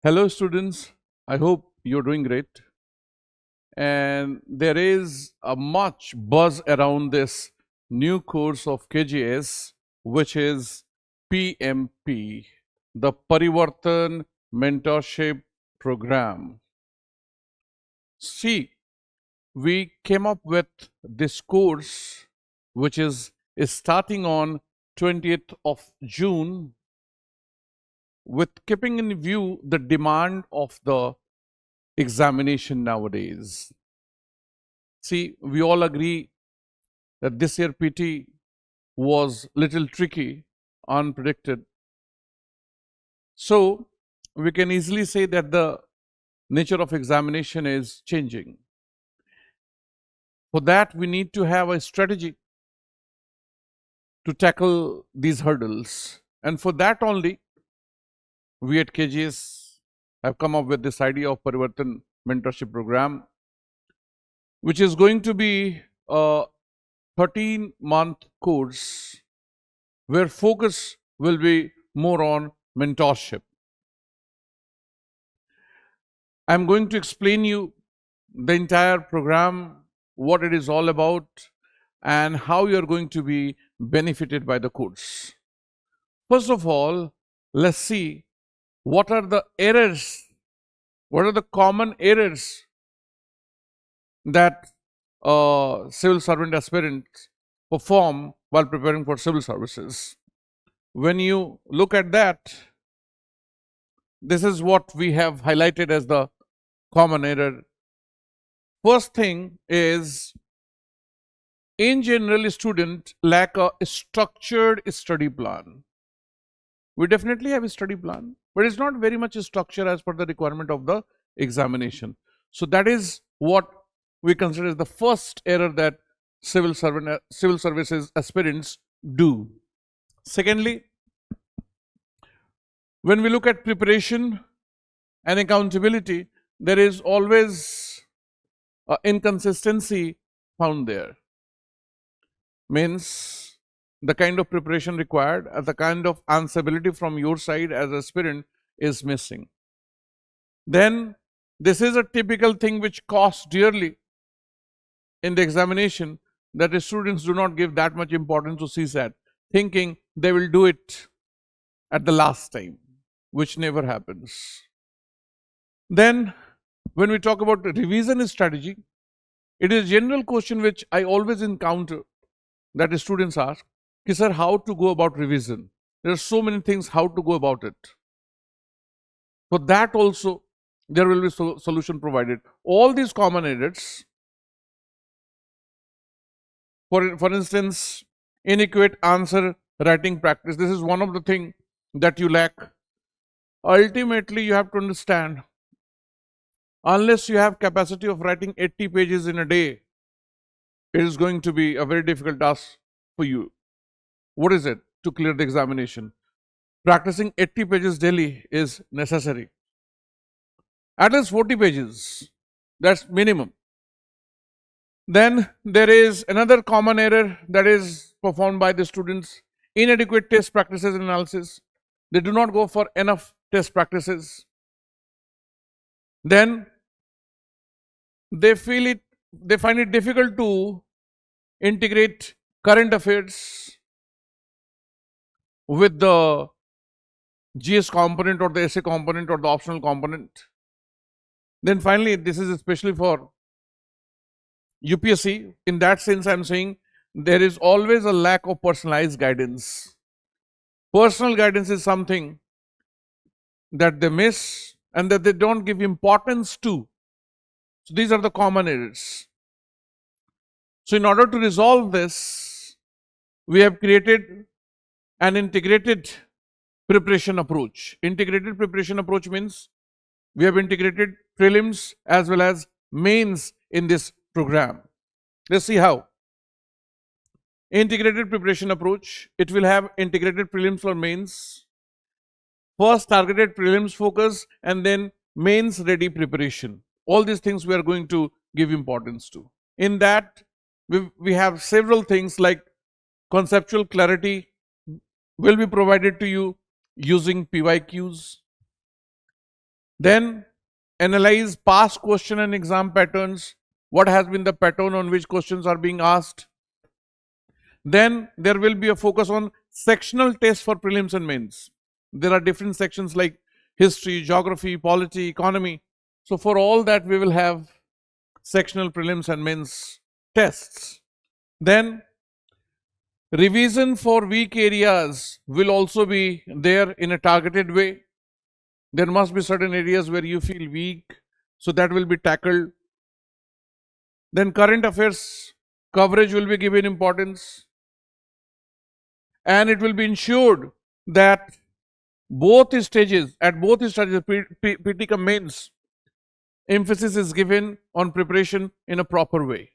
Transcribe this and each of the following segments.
Hello students, I hope you're doing great. And there is a much buzz around this new course of KGS, which is PMP, the Parivartan Mentorship Program. See, we came up with this course, which is starting on 20th of June, with keeping in view the demand of the examination nowadays. See, we all agree that this year PT was little tricky, unpredicted. So we can easily say that the nature of examination is changing. For that, we need to have a strategy to tackle these hurdles. And for that only, we at KGS have come up with this idea of Parivartan Mentorship Program, which is going to be a 13-month course where focus will be more on mentorship. I'm going to explain you the entire program, what it is all about, and how you're going to be benefited by the course. First of all, let's see what are the errors, what are the common errors that civil servant aspirants perform while preparing for civil services. When you look at that, this is what we have highlighted as the common error. First thing is, in general, students lack a structured study plan. We definitely have a study plan, but it's not very much structured as per the requirement of the examination. So that is what we consider as the first error that civil services aspirants do. Secondly, when we look at preparation and accountability, there is always an inconsistency found there. Means the kind of preparation required, the kind of answerability from your side as aspirant is missing. Then this is a typical thing which costs dearly in the examination, that the students do not give that much importance to CSAT, thinking they will do it at the last time, which never happens. Then when we talk about revision strategy, it is a general question which I always encounter, that the students ask, sir, how to go about revision? There are so many things how to go about it. For that also, there will be solution provided. All these common errors, for instance, inadequate answer writing practice. This is one of the things that you lack. Ultimately, you have to understand, unless you have capacity of writing 80 pages in a day, it is going to be a very difficult task for you. What is it to clear the examination? Practicing 80 pages daily is necessary. At least 40 pages, that's minimum. Then there is another common error that is performed by the students: inadequate test practices and analysis. They do not go for enough test practices. Then they find it difficult to integrate current affairs with the GS component or the essay component or the optional component. Then finally, this is especially for UPSC. In that sense, I'm saying there is always a lack of personalized guidance. Personal guidance is something that they miss and that they don't give importance to. So these are the common errors. So in order to resolve this, we have created an integrated preparation approach. Integrated preparation approach means we have integrated prelims as well as mains in this program. Let's see how. Integrated preparation approach, it will have integrated prelims for mains, first targeted prelims focus, and then mains ready preparation. All these things we are going to give importance to. In that, we have several things like conceptual clarity will be provided to you using PYQs. Then analyze past question and exam patterns. What has been the pattern on which questions are being asked? Then there will be a focus on sectional tests for prelims and mains. There are different sections like history, geography, polity, economy. So for all that, we will have sectional prelims and mains tests. Then revision for weak areas will also be there in a targeted way. There must be certain areas where you feel weak, so that will be tackled. Then current affairs coverage will be given importance, and it will be ensured that both stages, PT cum mains, emphasis is given on preparation in a proper way.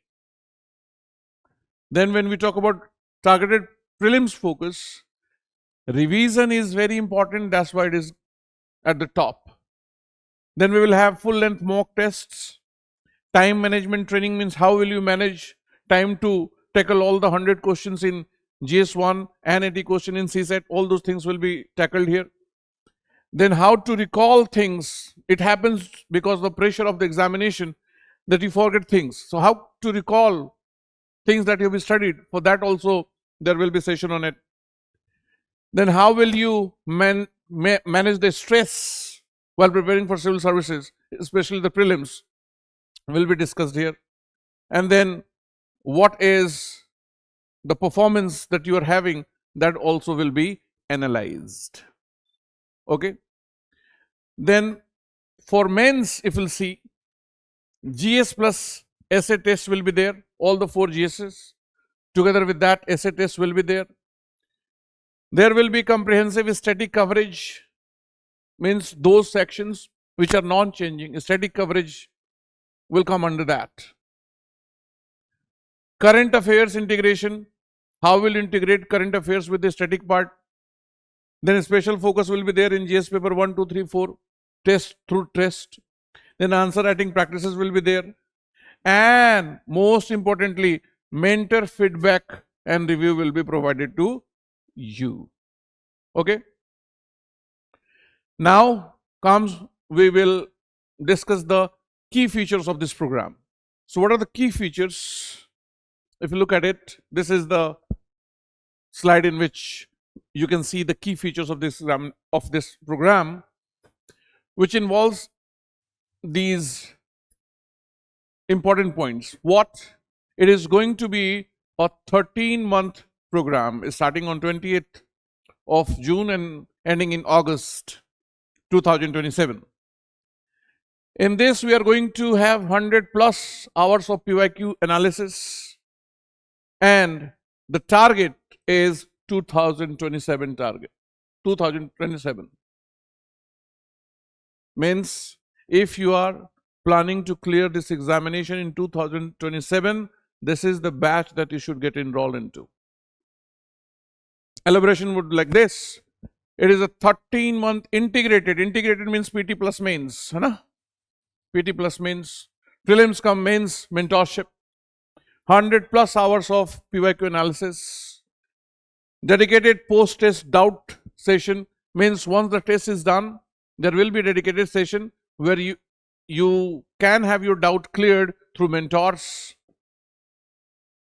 Then when we talk about targeted prelims focus, revision is very important. That's why it is at the top. Then we will have full length mock tests. Time management training means how will you manage time to tackle all the 100 questions in GS1 and 80 question in CSET. All those things will be tackled here. Then how to recall things. It happens because of the pressure of the examination that you forget things. So how to recall things that you have studied. For that also there will be session on it. Then how will you manage the stress while preparing for civil services, especially the prelims, will be discussed here. And then what is the performance that you are having, that also will be analyzed. Okay. Then for mains, if we'll see, GS plus essay test will be there, all the 4 GSs. Together with that, essay test will be there. There will be comprehensive static coverage, means those sections which are non-changing. Static coverage will come under that. Current affairs integration, how will you integrate current affairs with the static part? Then a special focus will be there in GS paper 1, 2, 3, 4, test through test. Then answer writing practices will be there. And most importantly, mentor feedback and review will be provided to you. Okay. Now we will discuss the key features of this program. So what are the key features? If you look at it, this is the slide in which you can see the key features of this program, which involves these important points. What? It is going to be a 13-month program, starting on 28th of June and ending in August 2027. In this, we are going to have 100+ hours of PYQ analysis, and the target is 2027 target. 2027 means if you are planning to clear this examination in 2027, this is the batch that you should get enrolled into. Elaboration would like this. It is a 13-month integrated. Integrated means PT plus mains, है PT plus mains, prelims cum mains mentorship, 100+ hours of PYQ analysis, dedicated post-test doubt session, means once the test is done, there will be a dedicated session where you can have your doubt cleared through mentors.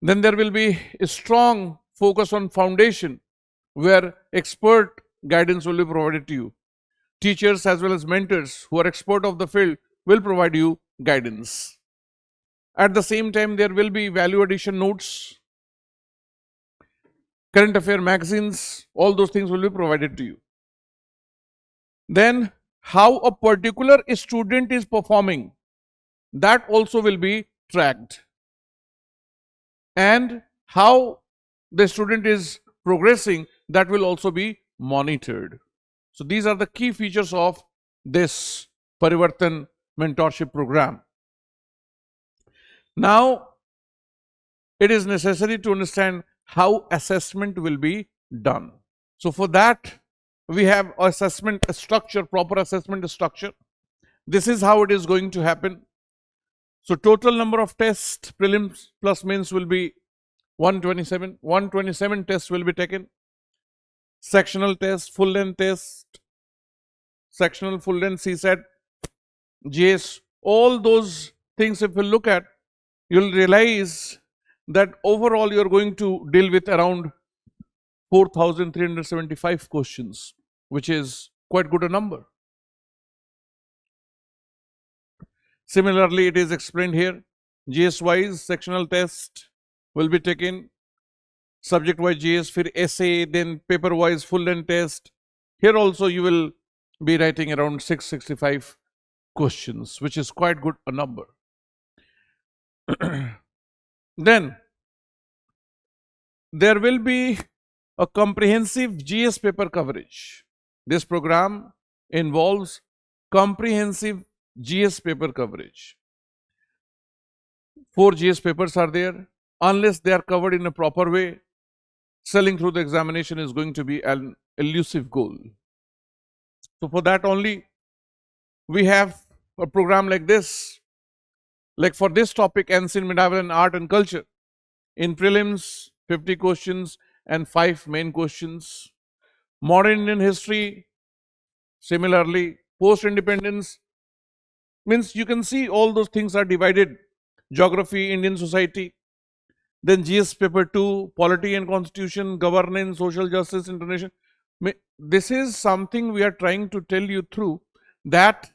Then there will be a strong focus on foundation, where expert guidance will be provided to you. Teachers as well as mentors who are expert of the field will provide you guidance. At the same time, there will be value addition notes, current affair magazines, all those things will be provided to you. Then how a particular student is performing, that also will be tracked, and how the student is progressing, that will also be monitored. So these are the key features of this Parivartan Mentorship program. Now, it is necessary to understand how assessment will be done. So for that, we have assessment structure, proper assessment structure. This is how it is going to happen. So total number of tests, prelims plus mains, will be 127. 127 tests will be taken. Sectional test, full length test, sectional full length CSET, GS, all those things if you look at, you'll realize that overall you're going to deal with around 4,375 questions, which is quite good a number. Similarly, it is explained here, GS-wise sectional test will be taken, subject-wise GS, फिर essay, then paper-wise full-length test. Here also you will be writing around 665 questions, which is quite good a number. Then there will be a comprehensive GS paper coverage. This program involves comprehensive GS paper coverage. 4 GS papers are there. Unless they are covered in a proper way, selling through the examination is going to be an elusive goal. So for that only, we have a program like this. Like for this topic, ancient medieval and art and culture. In prelims, 50 questions and 5 main questions. Modern Indian history, similarly. Post-independence, means you can see all those things are divided. Geography, Indian society. Then GS paper 2, polity and constitution, governance, social justice, international. This is something we are trying to tell you through, that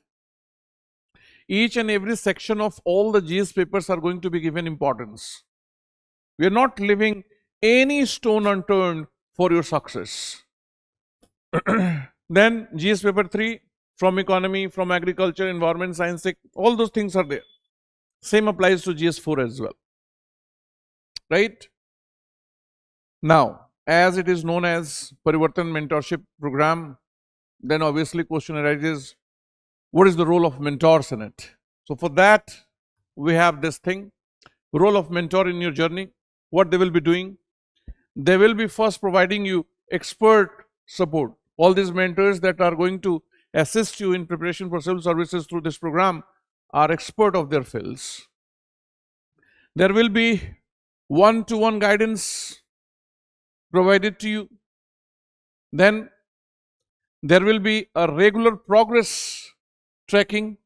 each and every section of all the GS papers are going to be given importance. We are not leaving any stone unturned for your success. Then GS paper 3, from economy, from agriculture, environment, science, tech, all those things are there. Same applies to GS 4 as well. Right? Now, as it is known as Parivartan Mentorship program, then obviously question arises, what is the role of mentors in it? So for that, we have this thing, role of mentor in your journey, what they will be doing. They will be first providing you expert support. All these mentors that are going to assist you in preparation for civil services through this program are expert of their fields. There will be one-to-one guidance provided to you. Then there will be a regular progress tracking.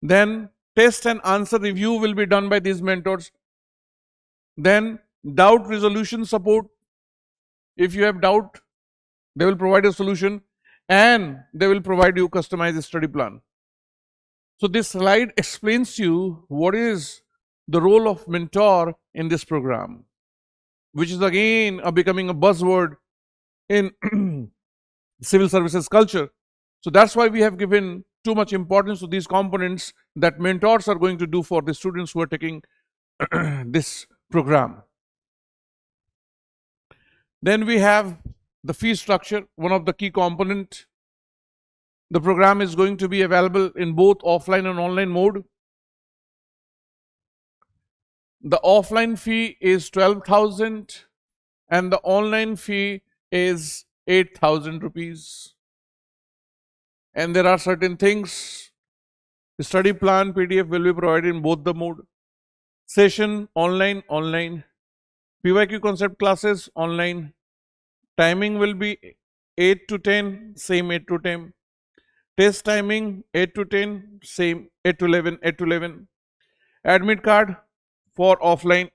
Then test and answer review will be done by these mentors. Then doubt resolution support. If you have doubt, they will provide a solution and they will provide you customized study plan. So this slide explains to you what is the role of mentor in this program, which is again becoming a buzzword in civil services culture. So that's why we have given too much importance to these components that mentors are going to do for the students who are taking this program. Then we have the fee structure, one of the key component. The program is going to be available in both offline and online mode. The offline fee is 12,000 and the online fee is 8,000 rupees. And there are certain things, the study plan PDF will be provided in both the mode. Session online, online. PYQ concept classes online. Timing will be 8 to 10, same 8 to 10. Test timing 8 to 10, same 8 to 11, 8 to 11. Admit card for offline.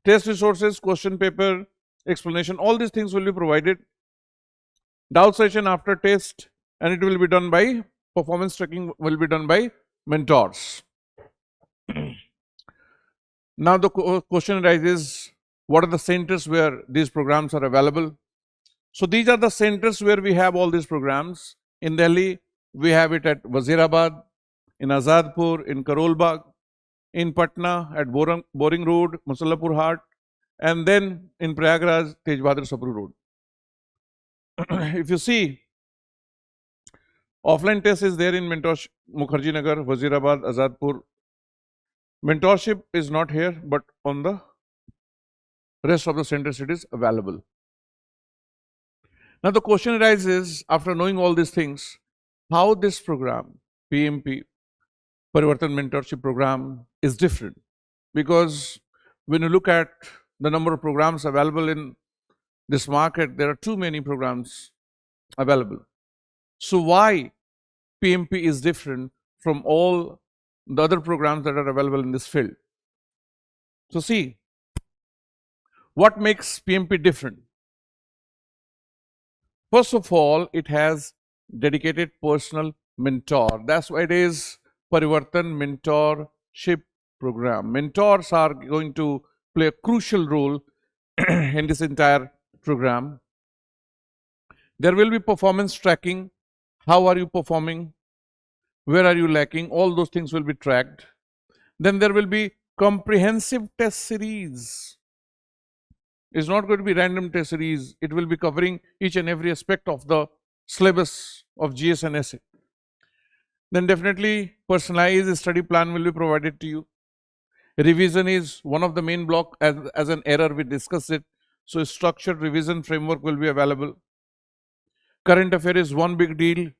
Test resources, question paper, explanation, all these things will be provided. Doubt session after test, and it will be done by, performance tracking will be done by mentors. Now the question arises, what are the centers where these programs are available? So these are the centers where we have all these programs. In Delhi, we have it at Wazirabad, in Azadpur, in Karol Bagh, in Patna, at Boring Road, Musallapur Hat, and then in Prayagraj, Tej Bahadur Sapru Road. If you see, offline test is there in Mentorship, Mukherjee Nagar, Wazirabad, Azadpur. Mentorship is not here, but on the rest of the centers it is available. Now the question arises, after knowing all these things, how this program, PMP, Parivartan Mentorship program, is different. Because when you look at the number of programs available in this market, there are too many programs available. So why PMP is different from all the other programs that are available in this field. So see, what makes PMP different? First of all, it has dedicated personal mentor. That's why it is Parivartan Mentorship program. Mentors are going to play a crucial role in this entire program. There will be performance tracking. How are you performing? Where are you lacking? All those things will be tracked. Then there will be comprehensive test series. It's not going to be random test series. It will be covering each and every aspect of the syllabus of GS and SA. Then definitely personalized study plan will be provided to you. Revision is one of the main block as an error. We discussed it. So structured revision framework will be available. Current affair is one big deal.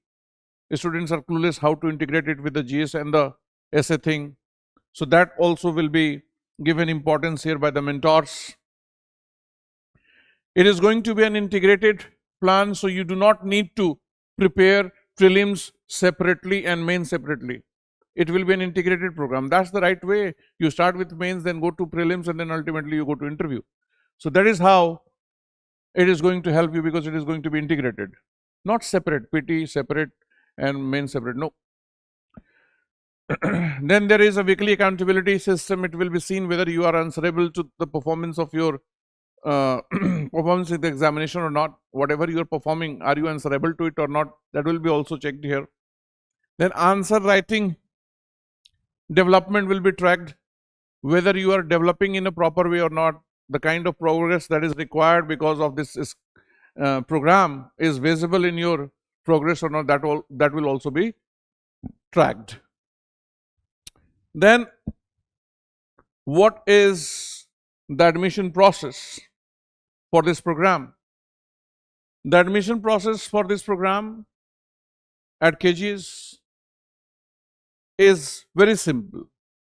Students are clueless how to integrate it with the GS and the SA thing. So that also will be given importance here by the mentors. It is going to be an integrated plan, so you do not need to prepare prelims separately and mains separately. It will be an integrated program. That's the right way. You start with mains, then go to prelims, and then ultimately you go to interview. So that is how it is going to help you, because it is going to be integrated. Not separate, PT separate and main separate. No. Then there is a weekly accountability system. It will be seen whether you are answerable to the performance of your performance in the examination or not. Whatever you are performing, are you answerable to it or not? That will be also checked here. Then answer writing development will be tracked, whether you are developing in a proper way or not. The kind of progress that is required because of this program is visible in your progress or not. That will also be tracked. Then what is the admission process for this program? The admission process for this program at KGS is very simple.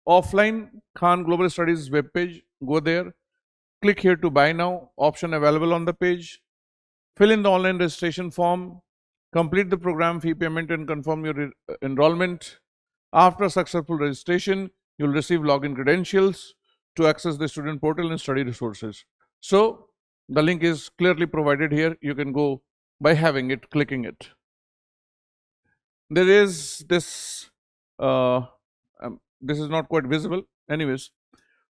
Offline Khan Global Studies webpage, go there, click here to buy now, option available on the page, fill in the online registration form, complete the program fee payment and confirm your enrollment. After successful registration, you will receive login credentials to access the student portal and study resources. So the link is clearly provided here. You can go by having it, clicking it. There is this, this is not quite visible. Anyways,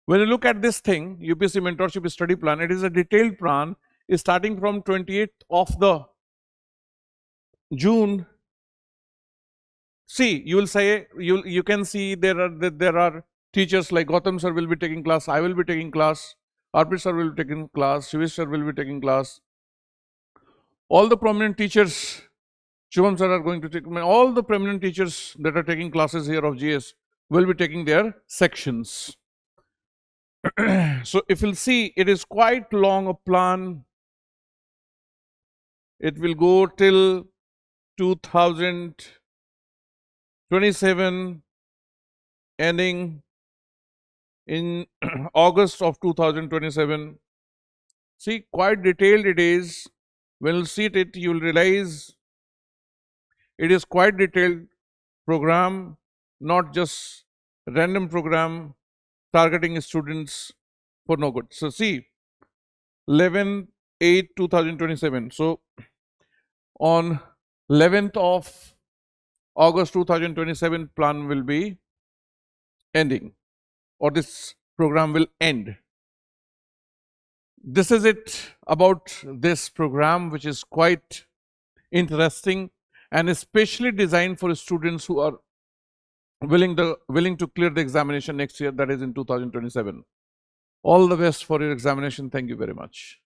when you look at this thing, UPSC Mentorship Study Plan, it is a detailed plan, is starting from 28th of the June. See, you will say, you can see there are teachers like Gautam sir will be taking class, I will be taking class, Arpit sir will be taking class, Shivesh sir will be taking class. All the prominent teachers, Shubham sir are going to take, all the prominent teachers that are taking classes here of GS will be taking their sections. So if you'll see, it is quite long a plan. It will go till 2027, ending in August of 2027. See, quite detailed it is. When you see it, you will realize it is quite detailed program, not just random program targeting students for no good. So see, 11/8/2027. So on 11th of August 2027, plan will be ending, or this program will end. This is it about this program, which is quite interesting and especially designed for students who are willing to clear the examination next year, that is in 2027. All the best for your examination. Thank you very much.